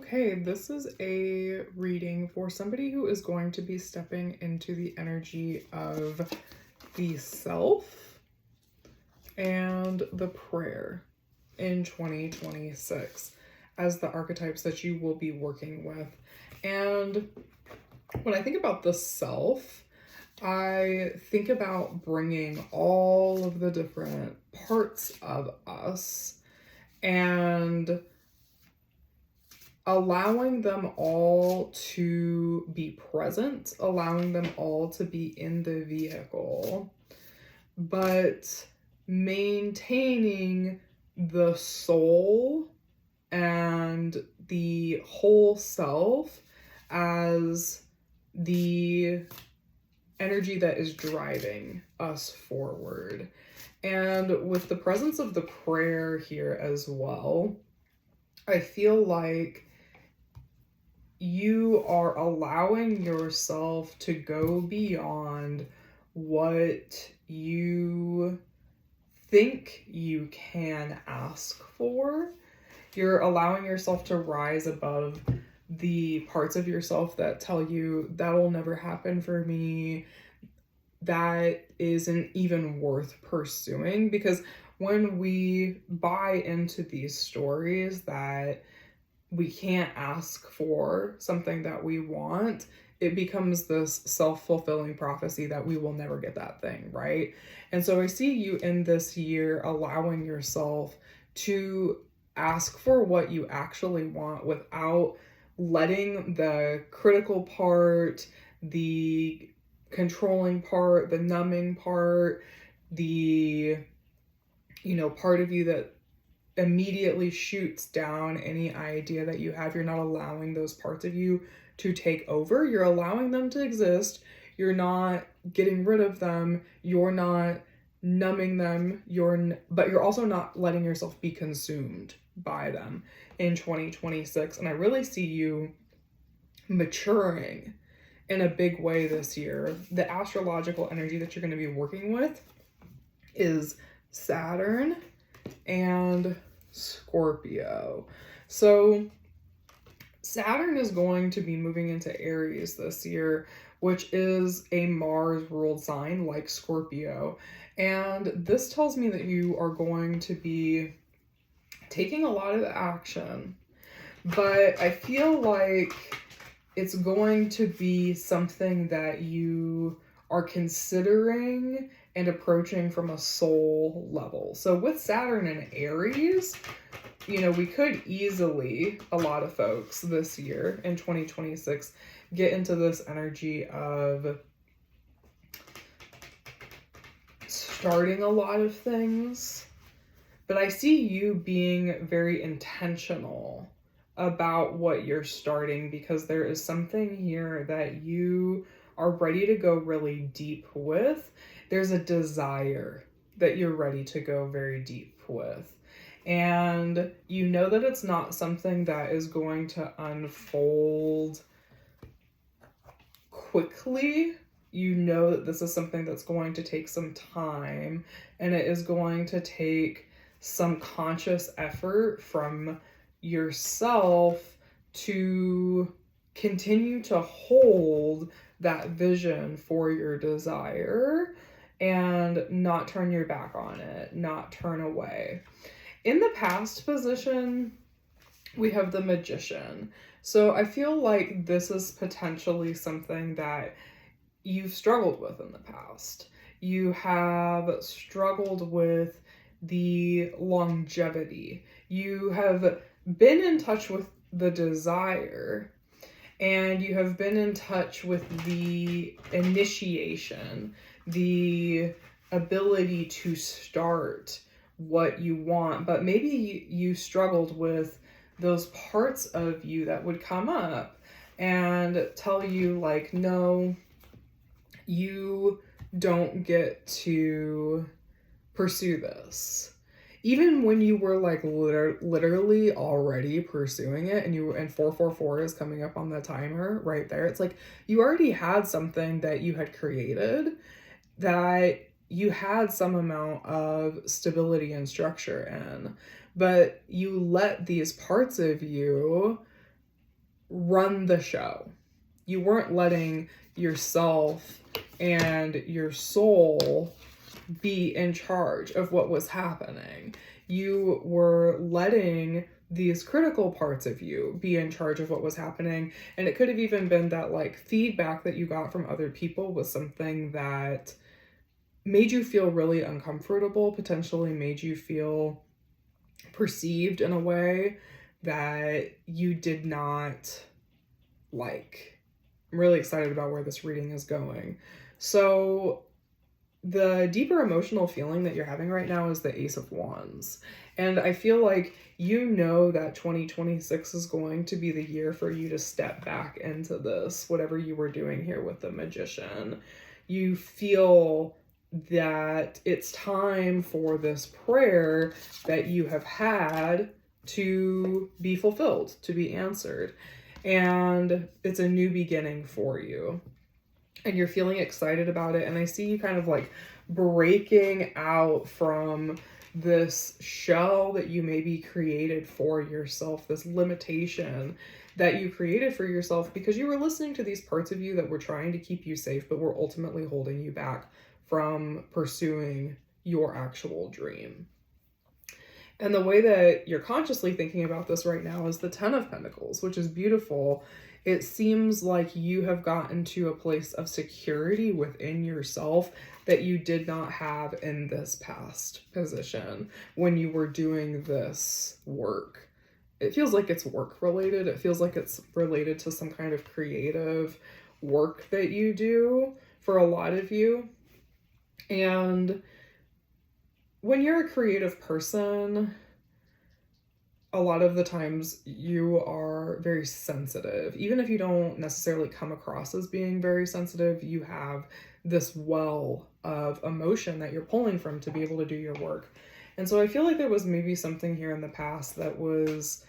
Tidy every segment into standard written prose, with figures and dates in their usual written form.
Okay, this is a reading for somebody who is going to be stepping into the energy of the self and the prayer in 2026 as the archetypes that you will be working with. And when I think about the self, I think about bringing all of the different parts of us and allowing them all to be present, allowing them all to be in the vehicle, but maintaining the soul and the whole self as the energy that is driving us forward. And with the presence of the prayer here as well, I feel like you are allowing yourself to go beyond what you think you can ask for. You're allowing yourself to rise above the parts of yourself that tell you that'll never happen for me, that isn't even worth pursuing. Because when we buy into these stories that we can't ask for something that we want, it becomes this self-fulfilling prophecy that we will never get that thing, right? And so I see you in this year allowing yourself to ask for what you actually want without letting the critical part, the controlling part, the numbing part, the part of you that immediately shoots down any idea that you have. You're not allowing those parts of you to take over. You're allowing them to exist. You're not getting rid of them. You're not numbing them. But you're also not letting yourself be consumed by them in 2026. And I really see you maturing in a big way this year. The astrological energy that you're going to be working with is Saturn and Scorpio. So Saturn is going to be moving into Aries this year, which is a Mars ruled sign like Scorpio. And this tells me that you are going to be taking a lot of action, but I feel like it's going to be something that you are considering and approaching from a soul level. So with Saturn and Aries, we could easily, a lot of folks this year in 2026, get into this energy of starting a lot of things. But I see you being very intentional about what you're starting, because there is something here that you are ready to go really deep with. There's a desire that you're ready to go very deep with. And you know that it's not something that is going to unfold quickly. You know that this is something that's going to take some time, and it is going to take some conscious effort from yourself to continue to hold that vision for your desire and not turn your back on it, not turn away. In the past position, we have the Magician. So I feel like this is potentially something that you've struggled with in the past. You have struggled with the longevity. You have been in touch with the desire, and you have been in touch with the initiation, the ability to start what you want, but maybe you struggled with those parts of you that would come up and tell you like, no, you don't get to pursue this. Even when you were like literally already pursuing it, and 444 is coming up on the timer right there. It's like you already had something that you had created, that you had some amount of stability and structure in, but you let these parts of you run the show. You weren't letting yourself and your soul be in charge of what was happening. You were letting these critical parts of you be in charge of what was happening. And it could have even been that like feedback that you got from other people was something that made you feel really uncomfortable, potentially made you feel perceived in a way that you did not like. I'm really excited about where this reading is going. So the deeper emotional feeling that you're having right now is the Ace of Wands. And I feel like you know that 2026 is going to be the year for you to step back into this, whatever you were doing here with the Magician. You feel that it's time for this prayer that you have had to be fulfilled, to be answered. And it's a new beginning for you. And you're feeling excited about it. And I see you kind of like breaking out from this shell that you maybe created for yourself, this limitation that you created for yourself because you were listening to these parts of you that were trying to keep you safe, but were ultimately holding you back from pursuing your actual dream. And the way that you're consciously thinking about this right now is the Ten of Pentacles, which is beautiful. It seems like you have gotten to a place of security within yourself that you did not have in this past position when you were doing this work. It feels like it's work related. It feels like it's related to some kind of creative work that you do for a lot of you. And when you're a creative person, a lot of the times you are very sensitive. Even if you don't necessarily come across as being very sensitive, you have this well of emotion that you're pulling from to be able to do your work. And so I feel like there was maybe something here in the past that was,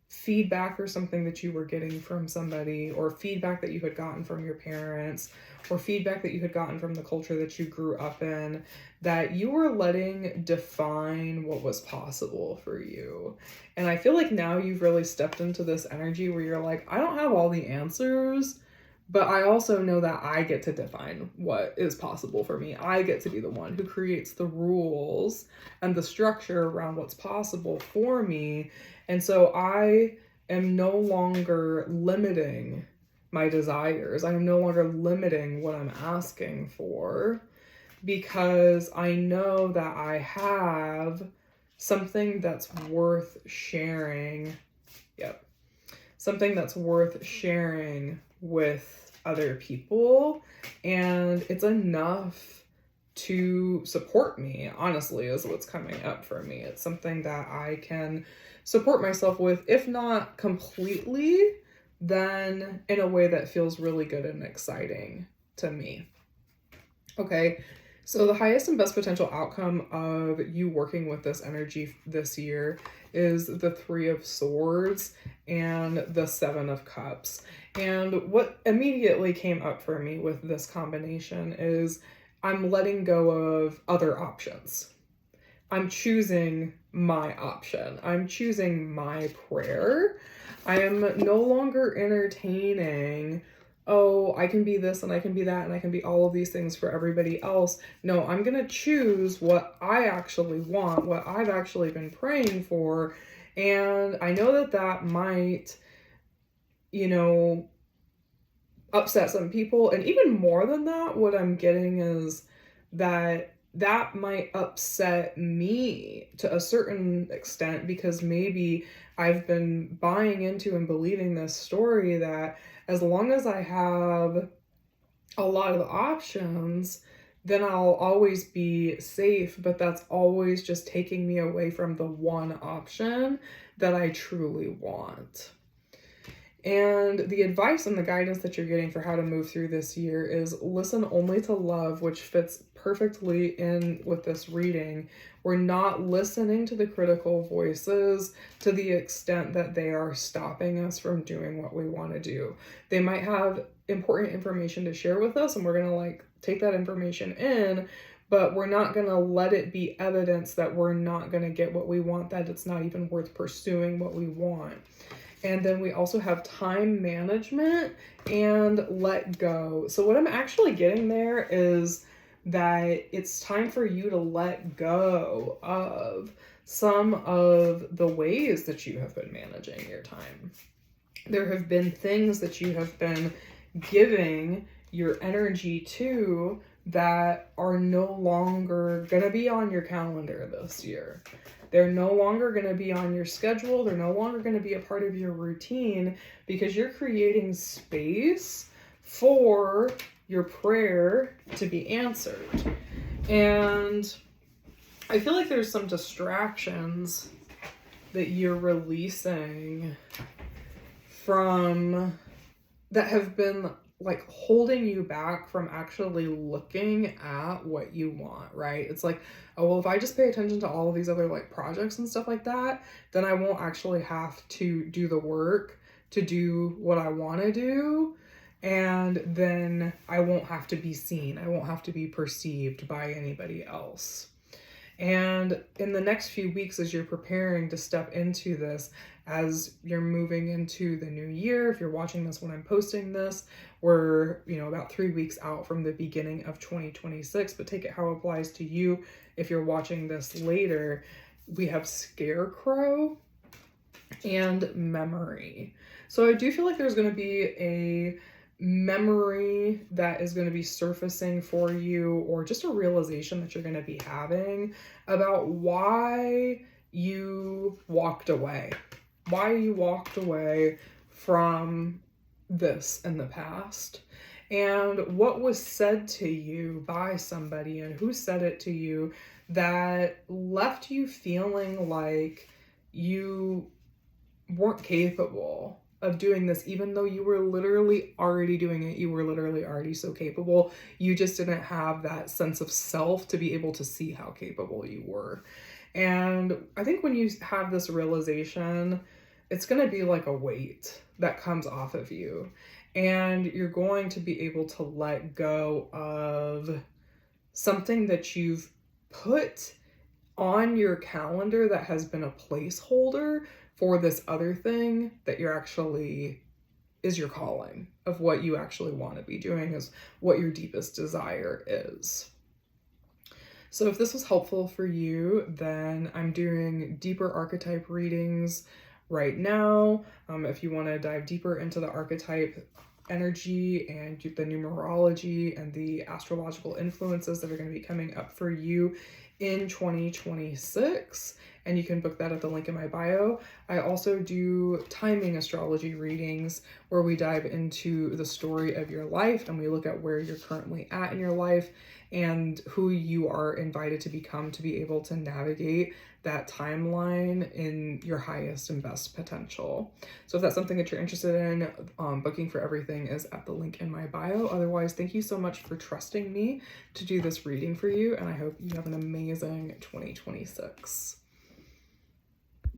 feedback or something that you were getting from somebody, or feedback that you had gotten from your parents, or feedback that you had gotten from the culture that you grew up in, that you were letting define what was possible for you. And I feel like now you've really stepped into this energy where you're like, I don't have all the answers, but I also know that I get to define what is possible for me. I get to be the one who creates the rules and the structure around what's possible for me. And so I am no longer limiting my desires. I am no longer limiting what I'm asking for, because I know that I have something that's worth sharing. Yep. Something that's worth sharing with other people, and it's enough to support me, honestly, is what's coming up for me. It's something that I can support myself with, if not completely, then in a way that feels really good and exciting to me. Okay, so the highest and best potential outcome of you working with this energy this year is the Three of Swords and the Seven of Cups. And what immediately came up for me with this combination is I'm letting go of other options. I'm choosing my option. I'm choosing my prayer. I am no longer entertaining, oh, I can be this and I can be that and I can be all of these things for everybody else. No, I'm going to choose what I actually want, what I've actually been praying for. And I know that that might, upset some people. And even more than that, what I'm getting is that might upset me to a certain extent, because maybe I've been buying into and believing this story that as long as I have a lot of options, then I'll always be safe, but that's always just taking me away from the one option that I truly want. And the advice and the guidance that you're getting for how to move through this year is listen only to love, which fits perfectly in with this reading. We're not listening to the critical voices to the extent that they are stopping us from doing what we want to do. They might have important information to share with us, and we're going to take that information in, but we're not going to let it be evidence that we're not going to get what we want, that it's not even worth pursuing what we want. And then we also have time management and let go. So what I'm actually getting there is that it's time for you to let go of some of the ways that you have been managing your time. There have been things that you have been giving your energy to that are no longer going to be on your calendar this year. They're no longer going to be on your schedule. They're no longer going to be a part of your routine because you're creating space for your prayer to be answered. And I feel like there's some distractions that you're releasing from that have been like holding you back from actually looking at what you want, right? It's like, oh, well, if I just pay attention to all of these other like projects and stuff like that, then I won't actually have to do the work to do what I want to do. And then I won't have to be seen. I won't have to be perceived by anybody else. And in the next few weeks, as you're preparing to step into this, as you're moving into the new year, if you're watching this when I'm posting this, we're, about 3 weeks out from the beginning of 2026, but take it how it applies to you. If you're watching this later, we have Scarecrow and Memory. So I do feel like there's going to be a memory that is going to be surfacing for you, or just a realization that you're going to be having about why you walked away from this in the past, and what was said to you by somebody and who said it to you that left you feeling like you weren't capable of doing this, even though you were literally already doing it. You were literally already so capable. You just didn't have that sense of self to be able to see how capable you were. And I think when you have this realization, it's going to be like a weight that comes off of you. And you're going to be able to let go of something that you've put on your calendar that has been a placeholder for this other thing that you're actually is your calling, of what you actually want to be doing, is what your deepest desire is. So if this was helpful for you, then I'm doing deeper archetype readings right now. If you want to dive deeper into the archetype energy and the numerology and the astrological influences that are going to be coming up for you in 2026, and you can book that at the link in my bio. I also do timing astrology readings where we dive into the story of your life and we look at where you're currently at in your life and who you are invited to become to be able to navigate that timeline in your highest and best potential. So if that's something that you're interested in, booking for everything is at the link in my bio. Otherwise, thank you so much for trusting me to do this reading for you, and I hope you have an amazing 2026.